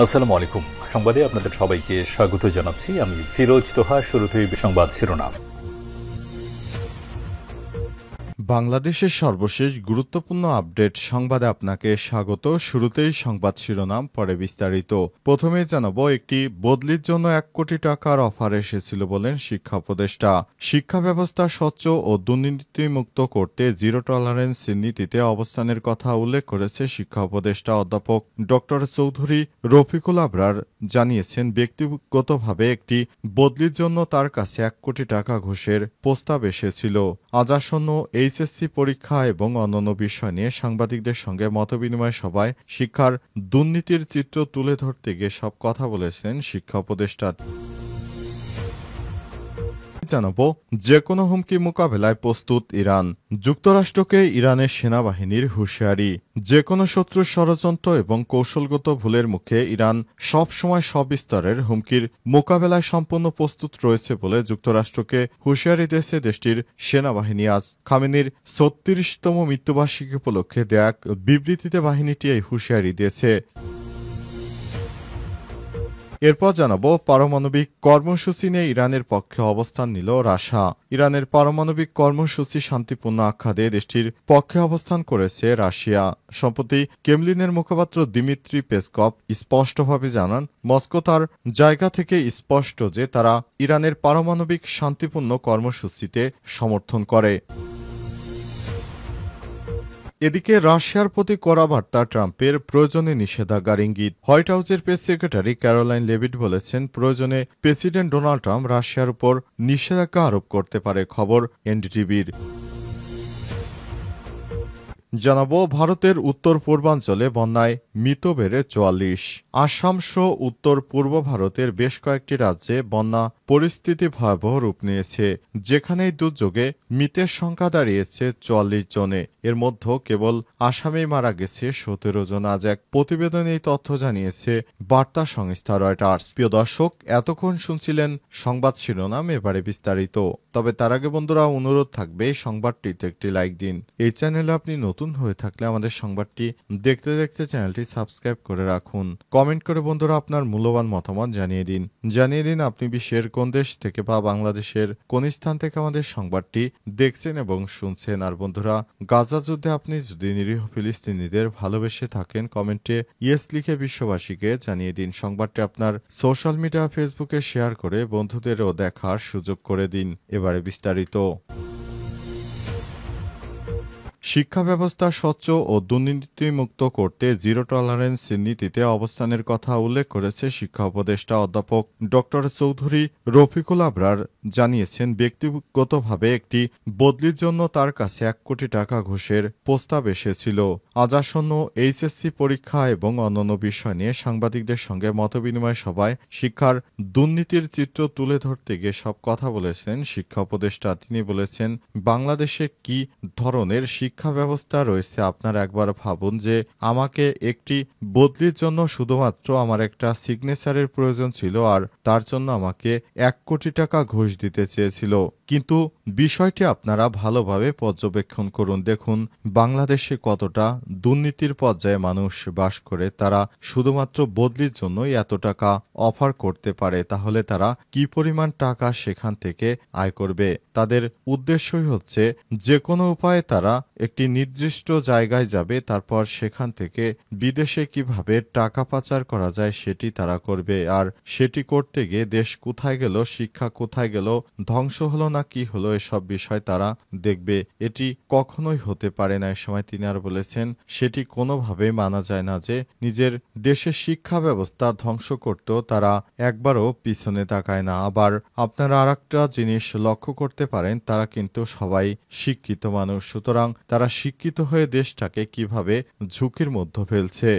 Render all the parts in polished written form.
আসসালামু আলাইকুম। সংবাদে আপনাদের সবাইকে স্বাগত জানাচ্ছি। আমি ফিরোজ তোহা। শুরুতেই সংবাদ শিরোনাম। বাংলাদেশের সর্বশেষ গুরুত্বপূর্ণ আপডেট সংবাদে আপনাকে স্বাগত। শুরুতেই সংবাদ শিরোনাম, পরে বিস্তারিত। প্রথমে জানাবো, একটি বদলির জন্য 1 কোটি টাকার অফার এসেছিল বলেন শিক্ষা উপদেষ্টা। শিক্ষা ব্যবস্থা স্বচ্ছ ও দুর্নীতিমুক্ত করতে জিরো টলারেন্স নীতিতে অবস্থানের কথা উল্লেখ করেছে শিক্ষা উপদেষ্টা অধ্যাপক ড চৌধুরী রফিকুল আবরার। জানিয়েছেন, ব্যক্তিগতভাবে একটি বদলির জন্য তার কাছে 1 কোটি টাকা ঘুষের প্রস্তাব এসেছিল। আজ আসন্ন এইচএসসি পরীক্ষা এবং অন্যান্য বিষয় নিয়ে সাংবাদিকদের সঙ্গে মতবিনিময় সভায় শিক্ষার দুর্নীতির চিত্র তুলে ধরতে গিয়ে সব কথা বলেছেন শিক্ষা উপদেষ্টা। জানাবো, যে কোনো হুমকি মোকাবেলায় প্রস্তুত ইরান। যুক্তরাষ্ট্রকে ইরানের সেনাবাহিনীর হুঁশিয়ারি। যে কোনো শত্রুর ষড়যন্ত্র এবং কৌশলগত ভুলের মুখে ইরান সব সময় সব স্তরের হুমকির মোকাবেলায় সম্পূর্ণ প্রস্তুত রয়েছে বলে যুক্তরাষ্ট্রকে হুঁশিয়ারি দিয়েছে দেশটির সেনাবাহিনী। আজ খামেনির ৩৬তম মৃত্যুবার্ষিকী উপলক্ষে দেয়া এক বিবৃতিতে বাহিনীটি এই হুঁশিয়ারি দিয়েছে। এরপর জানাবো, পারমাণবিক কর্মসূচি নিয়ে ইরানের পক্ষে অবস্থান নিল রাশিয়া। ইরানের পারমাণবিক কর্মসূচি শান্তিপূর্ণ আখ্যা দিয়ে দেশটির পক্ষে অবস্থান করেছে রাশিয়া। সম্প্রতি ক্রেমলিনের মুখপাত্র দিমিত্রি পেসকভ স্পষ্টভাবে জানান, মস্কো তার জায়গা থেকে স্পষ্ট যে তারা ইরানের পারমাণবিক শান্তিপূর্ণ কর্মসূচিতে সমর্থন করে। এদিকে রাশিয়ার প্রতি কড়া বার্তা ট্রাম্পের, প্রয়োজনে নিষেধাজ্ঞার ইঙ্গিত। হোয়াইট হাউসের প্রেস সেক্রেটারি ক্যারোলাইন লেভিট বলেছেন, প্রয়োজনে প্রেসিডেন্ট ডোনাল্ড ট্রাম্প রাশিয়ার উপর নিষেধাজ্ঞা আরোপ করতে পারে। খবর এনডিটিভির। জানাবো, ভারতের উত্তর পূর্বাঞ্চলে বন্যায় মৃত বেড়ে ৪৪। আসাম সহ উত্তর পূর্ব ভারতের বেশ কয়েকটি রাজ্যে বন্যা পরিস্থিতি ভয়াবহ রূপ নিয়েছে, যেখানেই দুর্যোগে মৃতের সংখ্যা দাঁড়িয়েছে ৪৪ জনে। এর মধ্যে কেবল আসামেই মারা গেছে ১৭ জন। আজ এক প্রতিবেদনে এই তথ্য জানিয়েছে বার্তা সংস্থা রয়টার্স। প্রিয় দর্শক, এতক্ষণ শুনছিলেন সংবাদ শিরোনাম, এবারে বিস্তারিত। তবে তার আগে বন্ধুরা, অনুরোধ থাকবে এই সংবাদটিতে একটি লাইক দিন। এই চ্যানেলে আপনি নতুন হয়ে থাকলে আমাদের সংবাদটি দেখতে দেখতে চ্যানেলটি সাবস্ক্রাইব করে রাখুন। কমেন্ট করে বন্ধুরা আপনার মূল্যবান মতামত জানিয়ে দিন আপনি বিশ্বের কোন দেশ থেকে বা বাংলাদেশের কোন স্থান থেকে আমাদের সংবাদটি দেখছেন এবং শুনছেন। আর বন্ধুরা, গাজা যুদ্ধে আপনি যদি নিরীহ ফিলিস্তিনিদের ভালোবেসে থাকেন, কমেন্টে ইয়েস লিখে বিশ্ববাসীকে জানিয়ে দিন। সংবাদটি আপনার সোশ্যাল মিডিয়া ফেসবুকে শেয়ার করে বন্ধুদেরও দেখার সুযোগ করে দিন। এবারে বিস্তারিত। শিক্ষা ব্যবস্থা স্বচ্ছ ও দুর্নীতিমুক্ত করতে জিরো টলারেন্স নীতিতে অবস্থানের কথা উল্লেখ করেছে শিক্ষা উপদেষ্টা অধ্যাপক ড চৌধুরী রফিকুল আবরার। জানিয়েছেন, ব্যক্তিগতভাবে একটি বদলির জন্য তার কাছে 1 কোটি টাকা ঘুষের প্রস্তাব এসেছিল। আজ আসন্ন এইচএসসি পরীক্ষা এবং অন্যান্য বিষয় নিয়ে সাংবাদিকদের সঙ্গে মতবিনিময় সভায় শিক্ষার দুর্নীতির চিত্র তুলে ধরতে গিয়ে সব কথা বলেছেন শিক্ষা উপদেষ্টা। তিনি বলেছেন, বাংলাদেশে কি ধরনের শিক্ষা ব্যবস্থা রয়েছে আপনারা একবার ভাবুন। যে আমাকে একটি বদলির জন্য শুধুমাত্র আমার একটা সিগনেচারের প্রয়োজন ছিল, আর তার জন্য আমাকে 1 কোটি টাকা ঘুষ দিতে চেয়েছিল। কিন্তু বিষয়টি আপনারা ভালোভাবে পর্যবেক্ষণ করুন। দেখুন বাংলাদেশে কতটা দুর্নীতির পর্যায়ে মানুষ বাস করে। তারা শুধুমাত্র বদলির জন্যই এত টাকা অফার করতে পারে। তাহলে তারা কি পরিমাণ টাকা সেখান থেকে আয় করবে? তাদের উদ্দেশ্যই হচ্ছে যে কোনো উপায়ে তারা একটি নির্দিষ্ট জায়গায় যাবে, তারপর সেখান থেকে বিদেশে কিভাবে টাকা পাচার করা যায় সেটি তারা করবে। আর সেটি করতে গিয়ে দেশ কোথায় গেল, শিক্ষা কোথায় গেল, ধ্বংস হলো না কি হলো, এসব বিষয় তারা দেখবে। এটি কখনোই হতে পারে না। এ সময় তিনি আর বলেছেন, সেটি কোনোভাবেই মানা যায় না যে নিজের দেশের শিক্ষা ব্যবস্থা ধ্বংস করতেও তারা একবারও পিছনে তাকায় না। আবার আপনারা আরেকটা জিনিস লক্ষ্য করতে পারেন, তারা কিন্তু সবাই শিক্ষিত মানুষ। সুতরাং তারা শিক্ষিত হয়ে দেশটাকে কিভাবে ঝুঁকির মধ্যে ফেলছে।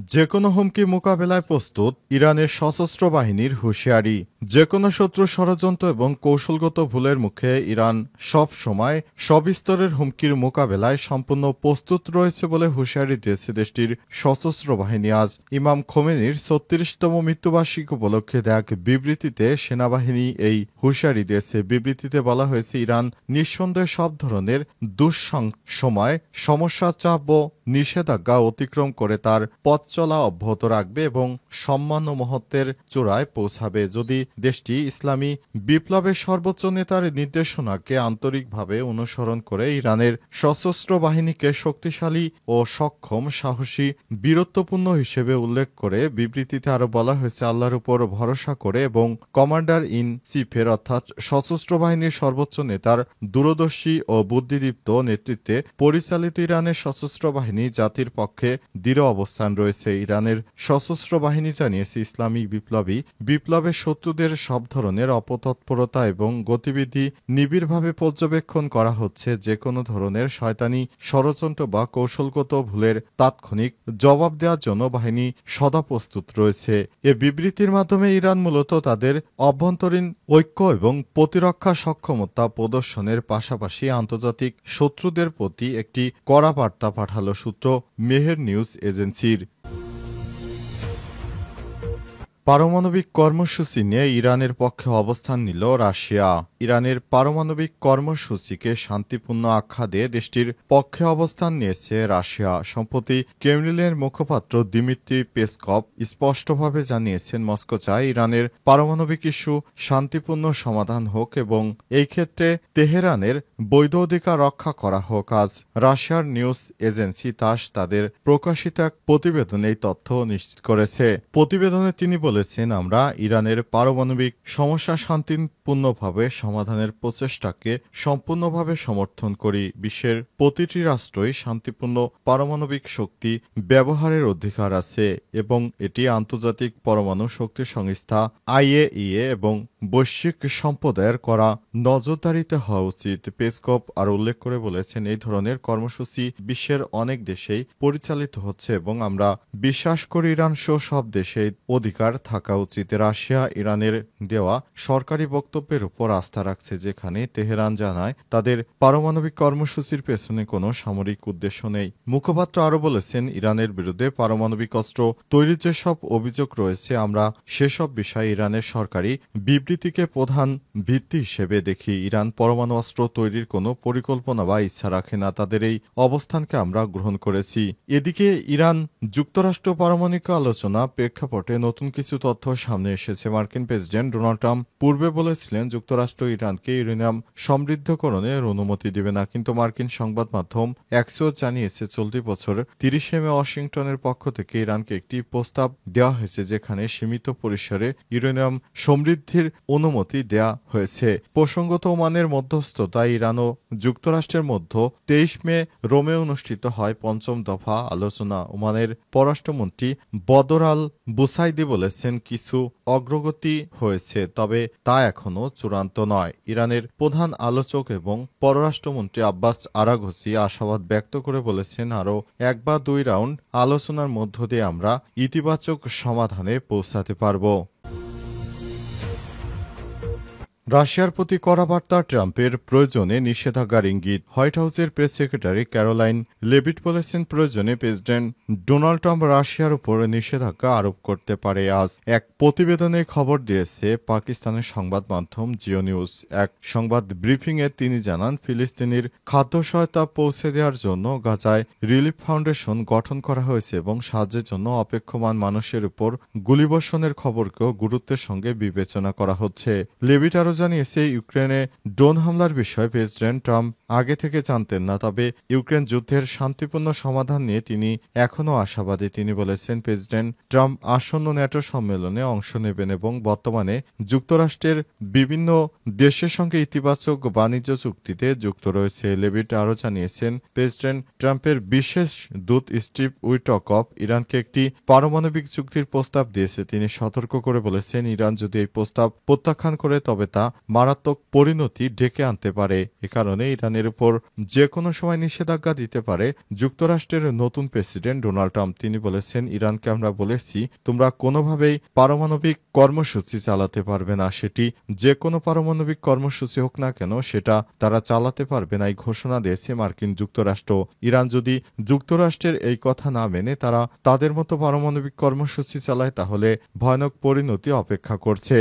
যে কোনো হুমকি মোকাবেলায় প্রস্তুত ইরানের সশস্ত্র বাহিনীর হুঁশিয়ারি। যে কোনো শত্রু ষড়যন্ত্র এবং কৌশলগত ভুলের মুখে ইরান সব সময় সব স্তরের হুমকির মোকাবেলায় সম্পূর্ণ প্রস্তুত রয়েছে বলে হুঁশিয়ারি দিয়েছে দেশটির সশস্ত্র বাহিনী। আজ ইমাম খোমেনির ৩৬তম মৃত্যুবার্ষিকী উপলক্ষে এক বিবৃতিতে সেনাবাহিনী এই হুঁশিয়ারি দিয়েছে। বিবৃতিতে বলা হয়েছে, ইরান নিঃসন্দেহে সব ধরনের সময় সমস্যা, চাপ ও নিষেধাজ্ঞা অতিক্রম করে তার পথ চলা অব্যাহত রাখবে এবং সম্মান ও মহত্বের চূড়ায় পৌঁছাবে যদি দেশটি ইসলামী বিপ্লবের সর্বোচ্চ নেতার নির্দেশনাকে আন্তরিকভাবে অনুসরণ করে ইরানের সশস্ত্র বাহিনীকে শক্তিশালী ও সক্ষম, সাহসী, বীরত্বপূর্ণ হিসেবে উল্লেখ করে বিবৃতিতে আরও বলা হয়েছে, আল্লাহর উপর ভরসা করে এবং কমান্ডার ইন চিফের অর্থাৎ সশস্ত্র বাহিনীর সর্বোচ্চ নেতার দূরদর্শী ও বুদ্ধিদীপ্ত নেতৃত্বে পরিচালিত ইরানের সশস্ত্র বাহিনী জাতির পক্ষে দৃঢ় অবস্থান রয়েছে। ইরানের সশস্ত্র বাহিনী জানিয়েছে, ইসলামী বিপ্লবের শত্রুদের সব ধরনের অপতৎপরতা এবং গতিবিধি নিবিড়ভাবে পর্যবেক্ষণ করা হচ্ছে। যে কোনো ধরনের শয়তানি ষড়যন্ত্র বা কৌশলগত ভুলের তাৎক্ষণিক জবাব দেওয়ার জন্য বাহিনী সদা প্রস্তুত রয়েছে। এ বিবৃতির মাধ্যমে ইরান মূলত তাদের অভ্যন্তরীণ ঐক্য এবং প্রতিরক্ষা সক্ষমতা প্রদর্শনের পাশাপাশি আন্তর্জাতিক শত্রুদের প্রতি একটি কড়া বার্তা পাঠালো। সূত্র মেহের নিউজ এজেন্সির। পারমাণবিক কর্মসূচি নিয়ে ইরানের পক্ষে অবস্থান নিল রাশিয়া। ইরানের পারমাণবিক কর্মসূচিকে শান্তিপূর্ণ আখ্যা দিয়ে দেশটির পক্ষে অবস্থান নিয়েছে রাশিয়া। সম্প্রতি ক্রেমলিনের মুখপাত্র দিমিত্রি পেসকভ স্পষ্টভাবে জানিয়েছেন, মস্কো চায় ইরানের পারমাণবিক ইস্যু শান্তিপূর্ণ সমাধান হোক এবং এই ক্ষেত্রে তেহরানের বৈধ অধিকার রক্ষা করা হোক। আজ রাশিয়ার নিউজ এজেন্সি তাস তাদের প্রকাশিত এক প্রতিবেদনে এই তথ্য নিশ্চিত করেছে। প্রতিবেদনে তিনি বলেছেন, আমরা ইরানের পারমাণবিক সমস্যা শান্তিপূর্ণভাবে সমাধানের প্রচেষ্টাকে সম্পূর্ণভাবে সমর্থন করি। বিশ্বের প্রতিটি রাষ্ট্রই শান্তিপূর্ণ পারমাণবিক শক্তি ব্যবহারের অধিকার আছে এবং এটি আন্তর্জাতিক পরমাণু শক্তি সংস্থা IAEA এবং বৈশ্বিক সম্প্রদায়ের করা নজরদারিতে হওয়া উচিত। পেসকভ আরও উল্লেখ করে বলেছেন, এই ধরনের কর্মসূচি বিশ্বের অনেক দেশেই পরিচালিত হচ্ছে এবং আমরা বিশ্বাস করি ইরান সহ সব দেশে অধিকার থাকা উচিত। রাশিয়া ইরানের দেওয়া সরকারি বক্তব্যের উপর আস্থা রাখছে, যেখানে তেহরান জানায় তাদের পারমাণবিক কর্মসূচির পেছনে কোনো সামরিক উদ্দেশ্য নেই। মুখপাত্র আরও বলেছেন, ইরানের বিরুদ্ধে পারমাণবিক অস্ত্র তৈরির যেসব অভিযোগ রয়েছে, আমরা সেসব বিষয়ে ইরানের সরকারি বিবৃতিকে প্রধান ভিত্তি হিসেবে দেখি। ইরান পরমাণু অস্ত্র তৈরির কোনো পরিকল্পনা বা ইচ্ছা রাখে না, তাদের এই অবস্থানকে আমরা গ্রহণ করেছি। এদিকে ইরান যুক্তরাষ্ট্র পারমাণবিক আলোচনা প্রেক্ষাপটে নতুন কিছু তথ্য সামনে এসেছে। মার্কিন প্রেসিডেন্ট ডোনাল্ড ট্রাম্প পূর্বে বলেছিলেন যুক্তরাষ্ট্র ইরানকে ইউরেনিয়াম সমৃদ্ধকরণের অনুমতি দেবে না, কিন্তু মার্কিন সংবাদ মাধ্যম অ্যাক্সিওস জানিয়েছে চলতি বছর 30 মে ওয়াশিংটনের পক্ষ থেকে ইরানকে একটি প্রস্তাব দেওয়া হয়েছে, যেখানে সীমিত পরিসরে ইউরেনিয়াম সমৃদ্ধির অনুমতি দেওয়া হয়েছে। প্রসঙ্গত, ওমানের মধ্যস্থতায় ইরান ও যুক্তরাষ্ট্রের মধ্যে 23 মে রোমে অনুষ্ঠিত হয় 5ম দফা আলোচনা। ওমানের পররাষ্ট্রমন্ত্রী বদর আল বুসাইদি বলেছেন, কিছু অগ্রগতি হয়েছে, তবে তা এখনও চূড়ান্ত নয়। ইরানের প্রধান আলোচক এবং পররাষ্ট্রমন্ত্রী আব্বাস আরাঘচি আশাবাদ ব্যক্ত করে বলেছেন, আরও 1 বা 2 রাউন্ড আলোচনার মধ্য দিয়ে আমরা ইতিবাচক সমাধানে পৌঁছাতে পারব। রাশিয়ার প্রতি কড়া বার্তা ট্রাম্পের, প্রয়োজনে নিষেধাজ্ঞার ইঙ্গিত। হোয়াইট হাউসের প্রেস সেক্রেটারি ক্যারোলাইন লেভিট বলেছেন, প্রয়োজনে প্রেসিডেন্ট ডোনাল্ড ট্রাম্প রাশিয়ার উপর নিষেধাজ্ঞা আরোপ করতে পারে। আজ এক প্রতিবেদনে খবর দিয়েছে পাকিস্তানের সংবাদ মাধ্যম জিও নিউজ। এক সংবাদ ব্রিফিংয়ে তিনি জানান, ফিলিস্তিনির খাদ্য সহায়তা পৌঁছে দেওয়ার জন্য গাজায় রিলিফ ফাউন্ডেশন গঠন করা হয়েছে এবং সাহায্যের জন্য অপেক্ষমান মানুষের উপর গুলিবর্ষণের খবরকেও গুরুত্বের সঙ্গে বিবেচনা করা হচ্ছে। লেভিট আরও জানিয়েছে, ইউক্রেনে ড্রোন হামলার বিষয়ে প্রেসিডেন্ট ট্রাম্প আগে থেকে জানতেন না, তবে ইউক্রেন যুদ্ধের শান্তিপূর্ণ সমাধান নিয়ে তিনি এখনও আশাবাদী। তিনি বলেছেন, প্রেসিডেন্ট ট্রাম্প আসন্ন ন্যাটো সম্মেলনে অংশ নেবেন এবং বর্তমানে যুক্তরাষ্ট্রের বিভিন্ন দেশের সঙ্গে ইতিবাচক বাণিজ্য চুক্তিতে যুক্ত রয়েছে। লেভিট আরও জানিয়েছেন, প্রেসিডেন্ট ট্রাম্পের বিশেষ দূত স্টিভ উইটকফ ইরানকে একটি পারমাণবিক চুক্তির প্রস্তাব দিয়েছে। তিনি সতর্ক করে বলেছেন, ইরান যদি এই প্রস্তাব প্রত্যাখ্যান করে তবে তা তা মারাত্মক পরিণতি ডেকে আনতে পারে। এ কারণে ইরানের উপর যে কোনো সময় নিষেধাজ্ঞা দিতে পারে যুক্তরাষ্ট্রের নতুন প্রেসিডেন্ট ডোনাল্ড ট্রাম্প। তিনি বলেছেন, ইরানকে আমরা বলেছি তোমরা কোনোভাবেই পারমাণবিক কর্মসূচি চালাতে পারবে না, সেটি যে কোনো পারমাণবিক কর্মসূচি হোক না কেন সেটা তারা চালাতে পারবে না, এই ঘোষণা দিয়েছে মার্কিন যুক্তরাষ্ট্র। ইরান যদি যুক্তরাষ্ট্রের এই কথা না মেনে তারা তাদের মতো পারমাণবিক কর্মসূচি চালায় তাহলে ভয়ানক পরিণতি অপেক্ষা করছে।